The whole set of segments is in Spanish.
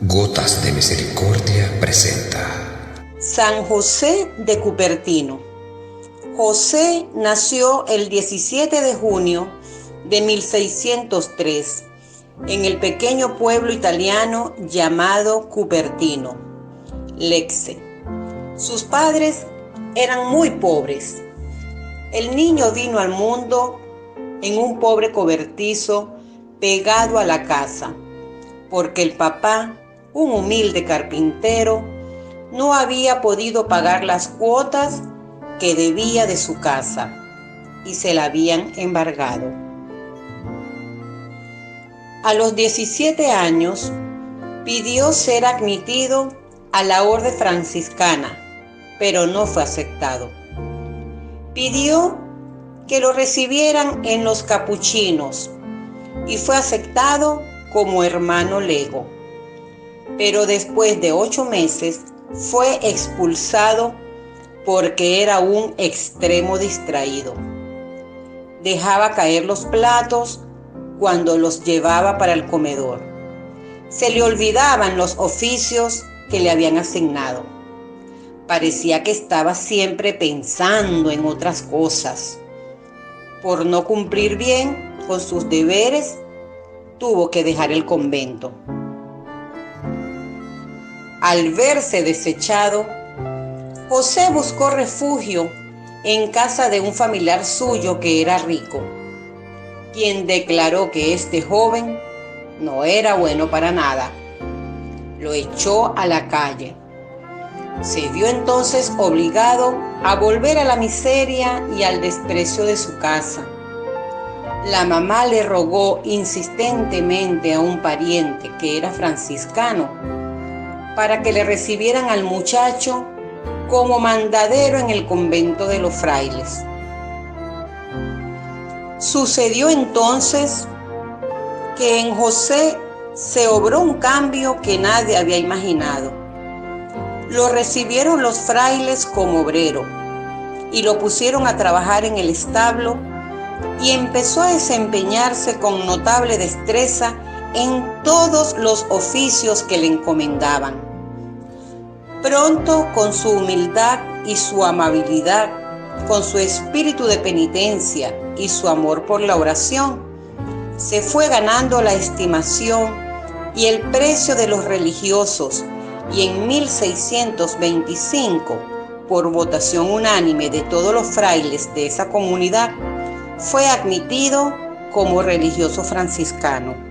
Gotas de Misericordia presenta San José de Cupertino. José nació el 17 de junio de 1603 en el pequeño pueblo italiano llamado Cupertino, Lecce. Sus padres eran muy pobres. El niño vino al mundo en un pobre cobertizo pegado a la casa, porque el papá, un humilde carpintero, no había podido pagar las cuotas que debía de su casa y se la habían embargado. A los 17 años pidió ser admitido a la orden franciscana, pero no fue aceptado. Pidió que lo recibieran en los capuchinos y fue aceptado como hermano lego. Pero después de 8 meses fue expulsado porque era un extremo distraído. Dejaba caer los platos cuando los llevaba para el comedor. Se le olvidaban los oficios que le habían asignado. Parecía que estaba siempre pensando en otras cosas. Por no cumplir bien con sus deberes, tuvo que dejar el convento. Al verse desechado, José buscó refugio en casa de un familiar suyo que era rico, quien declaró que este joven no era bueno para nada. Lo echó a la calle. Se vio entonces obligado a volver a la miseria y al desprecio de su casa. La mamá le rogó insistentemente a un pariente que era franciscano para que le recibieran al muchacho como mandadero en el convento de los frailes. Sucedió entonces que en José se obró un cambio que nadie había imaginado. Lo recibieron los frailes como obrero y lo pusieron a trabajar en el establo y empezó a desempeñarse con notable destreza en todos los oficios que le encomendaban. Pronto, con su humildad y su amabilidad, con su espíritu de penitencia y su amor por la oración, se fue ganando la estimación y el precio de los religiosos, y en 1625, por votación unánime de todos los frailes de esa comunidad, fue admitido como religioso franciscano.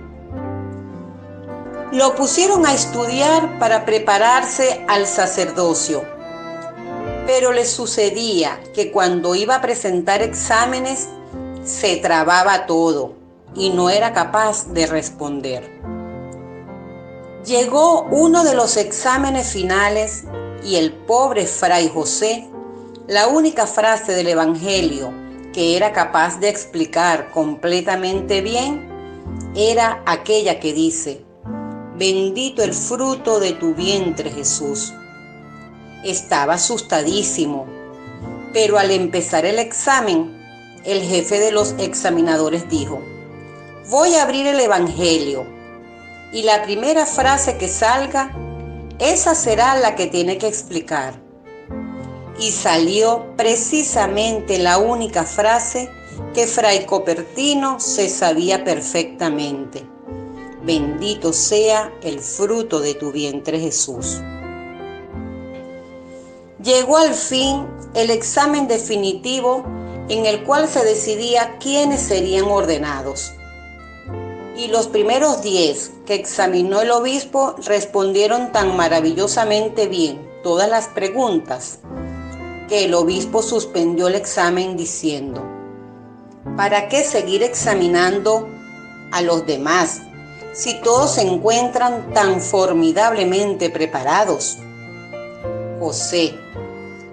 Lo pusieron a estudiar para prepararse al sacerdocio, pero le sucedía que cuando iba a presentar exámenes se trababa todo y no era capaz de responder. Llegó uno de los exámenes finales y el pobre fray José, la única frase del Evangelio que era capaz de explicar completamente bien era aquella que dice: bendito el fruto de tu vientre, Jesús. Estaba asustadísimo, pero al empezar el examen, el jefe de los examinadores dijo: voy a abrir el Evangelio y la primera frase que salga, esa será la que tiene que explicar. Y salió precisamente la única frase que fray Cupertino se sabía perfectamente: bendito sea el fruto de tu vientre, Jesús. Llegó al fin el examen definitivo en el cual se decidía quiénes serían ordenados. Y los primeros 10 que examinó el obispo respondieron tan maravillosamente bien todas las preguntas que el obispo suspendió el examen diciendo: ¿para qué seguir examinando a los demás si todos se encuentran tan formidablemente preparados? José,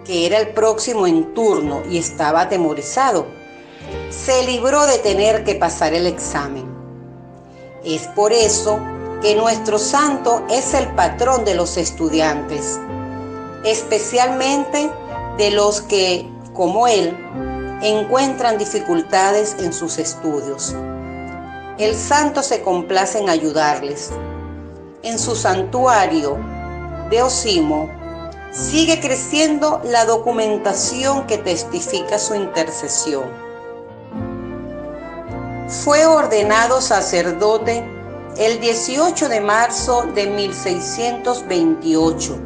que era el próximo en turno y estaba atemorizado, se libró de tener que pasar el examen. Es por eso que nuestro santo es el patrón de los estudiantes, especialmente de los que, como él, encuentran dificultades en sus estudios. El santo se complace en ayudarles. en su santuario de Osimo, sigue creciendo la documentación que testifica su intercesión. Fue ordenado sacerdote el 18 de marzo de 1628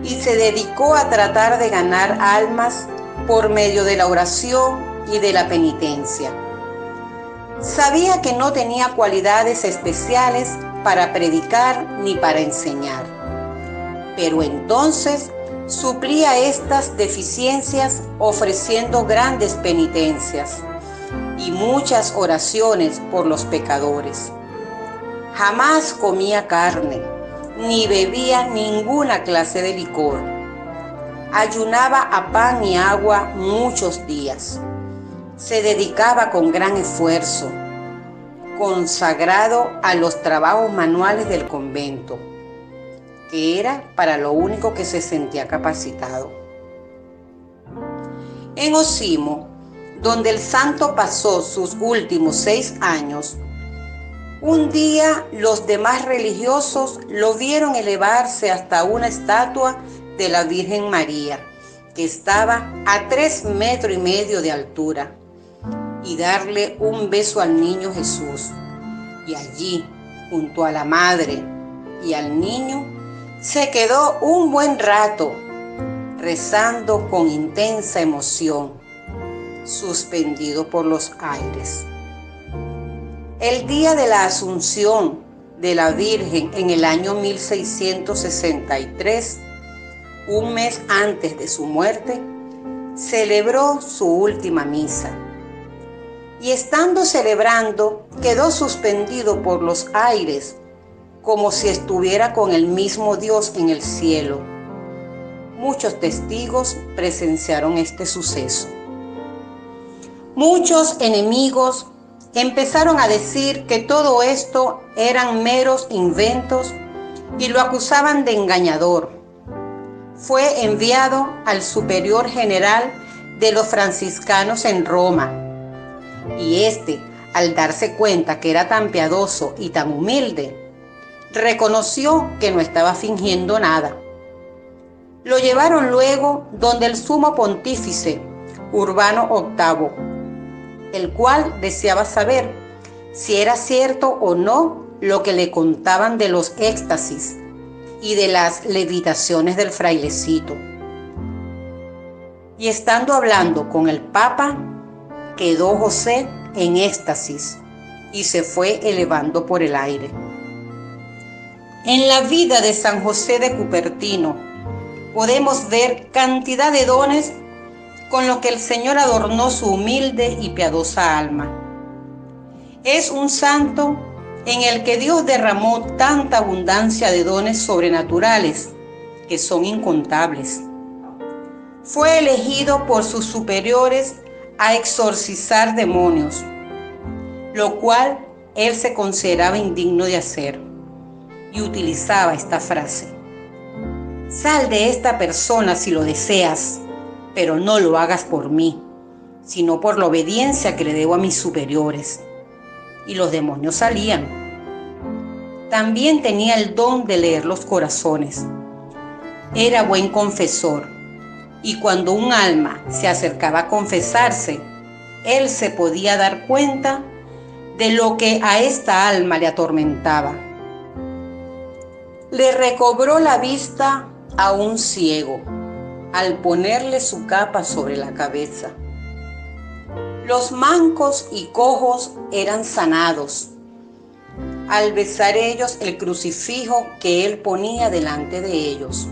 y se dedicó a tratar de ganar almas por medio de la oración y de la penitencia. Sabía que no tenía cualidades especiales para predicar ni para enseñar, pero entonces suplía estas deficiencias ofreciendo grandes penitencias y muchas oraciones por los pecadores. Jamás comía carne, ni bebía ninguna clase de licor. Ayunaba a pan y agua muchos días. Se dedicaba con gran esfuerzo, consagrado a los trabajos manuales del convento, que era para lo único que se sentía capacitado. En Osimo, donde el santo pasó sus últimos 6 años, un día los demás religiosos lo vieron elevarse hasta una estatua de la Virgen María, que estaba a 3,5 metros de altura, y darle un beso al niño Jesús. Y allí, junto a la madre y al niño, se quedó un buen rato, rezando con intensa emoción, suspendido por los aires. El día de la Asunción de la Virgen en el año 1663, un mes antes de su muerte, celebró su última misa. Y estando celebrando, quedó suspendido por los aires, como si estuviera con el mismo Dios en el cielo. Muchos testigos presenciaron este suceso. Muchos enemigos empezaron a decir que todo esto eran meros inventos y lo acusaban de engañador. Fue enviado al superior general de los franciscanos en Roma, y este, al darse cuenta que era tan piadoso y tan humilde, reconoció que no estaba fingiendo nada. Lo llevaron luego donde el sumo pontífice Urbano VIII, el cual deseaba saber si era cierto o no lo que le contaban de los éxtasis y de las levitaciones del frailecito. Y estando hablando con el Papa, quedó José en éxtasis y se fue elevando por el aire. En la vida de San José de Cupertino podemos ver cantidad de dones con los que el Señor adornó su humilde y piadosa alma. Es un santo en el que Dios derramó tanta abundancia de dones sobrenaturales que son incontables. Fue elegido por sus superiores a exorcizar demonios, lo cual él se consideraba indigno de hacer, y utilizaba esta frase: sal de esta persona si lo deseas, pero no lo hagas por mí, sino por la obediencia que le debo a mis superiores. Y los demonios salían. También tenía el don de leer los corazones. Era buen confesor, y cuando un alma se acercaba a confesarse, él se podía dar cuenta de lo que a esta alma le atormentaba. Le recobró la vista a un ciego al ponerle su capa sobre la cabeza. Los mancos y cojos eran sanados al besar ellos el crucifijo que él ponía delante de ellos.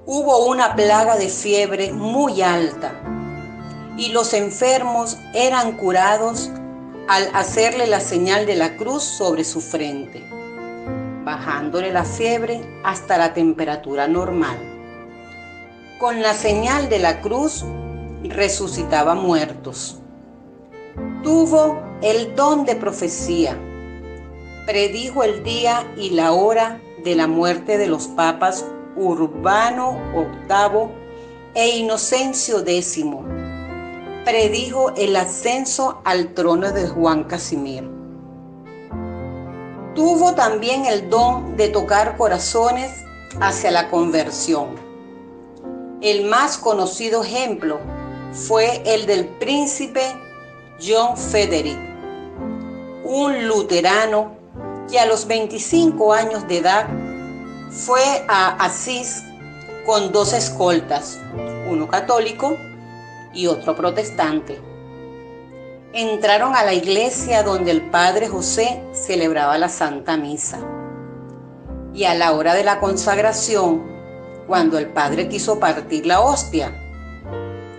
Hubo una plaga de fiebre muy alta y los enfermos eran curados al hacerle la señal de la cruz sobre su frente, bajándole la fiebre hasta la temperatura normal. Con la señal de la cruz resucitaba muertos. Tuvo el don de profecía. Predijo el día y la hora de la muerte de los papas Urbano VIII e Inocencio X. Predijo el ascenso al trono de Juan Casimiro. Tuvo también el don de tocar corazones hacia la conversión. El más conocido ejemplo fue el del príncipe John Frederick, un luterano que a los 25 años de edad fue a Asís con 2 escoltas, uno católico y otro protestante. Entraron a la iglesia donde el padre José celebraba la Santa Misa. Y a la hora de la consagración, cuando el padre quiso partir la hostia,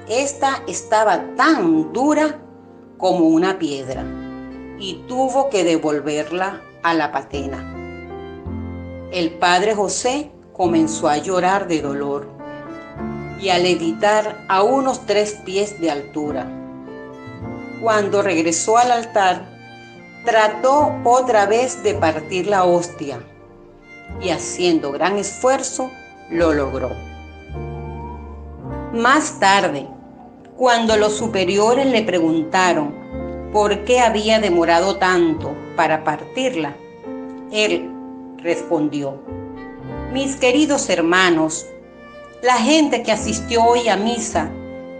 esta estaba tan dura como una piedra y tuvo que devolverla a la patena. El padre José comenzó a llorar de dolor y a levitar a unos 3 pies de altura. Cuando regresó al altar, trató otra vez de partir la hostia y haciendo gran esfuerzo lo logró. Más tarde, cuando los superiores le preguntaron por qué había demorado tanto para partirla, él respondió: mis queridos hermanos, la gente que asistió hoy a misa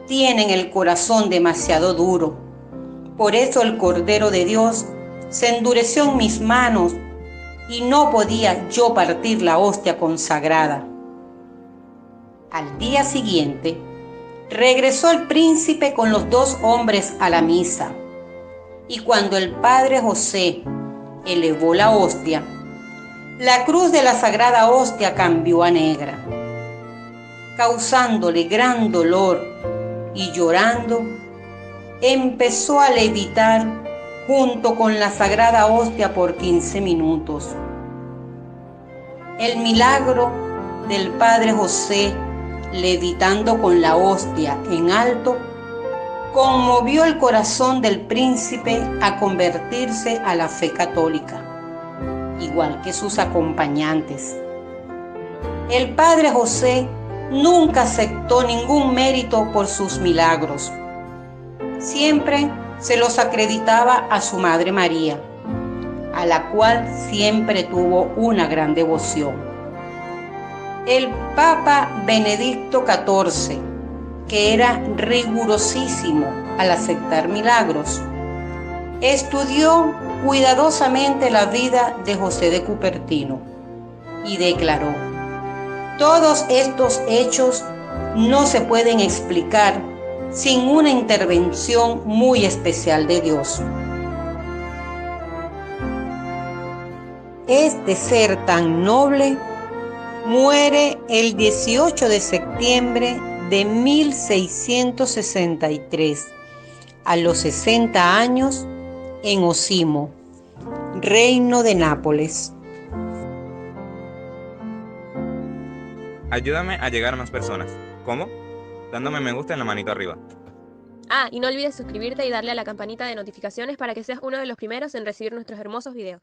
tienen el corazón demasiado duro. Por eso el Cordero de Dios se endureció en mis manos y no podía yo partir la hostia consagrada. Al día siguiente, regresó el príncipe con los 2 hombres a la misa. Y cuando el padre José elevó la hostia, la cruz de la sagrada hostia cambió a negra, causándole gran dolor, y llorando, empezó a levitar junto con la sagrada hostia por 15 minutos. El milagro del padre José levitando con la hostia en alto conmovió el corazón del príncipe a convertirse a la fe católica, igual que sus acompañantes. El padre José nunca aceptó ningún mérito por sus milagros. Siempre se los acreditaba a su madre María, a la cual siempre tuvo una gran devoción. El Papa Benedicto XIV, que era rigurosísimo al aceptar milagros, estudió cuidadosamente la vida de José de Cupertino y declaró: todos estos hechos no se pueden explicar sin una intervención muy especial de Dios. Este ser tan noble muere el 18 de septiembre de 1663, a los 60 años, en Osimo, Reino de Nápoles. Ayúdame a llegar a más personas. ¿Cómo? Dándome me gusta en la manito arriba. Ah, y no olvides suscribirte y darle a la campanita de notificaciones para que seas uno de los primeros en recibir nuestros hermosos videos.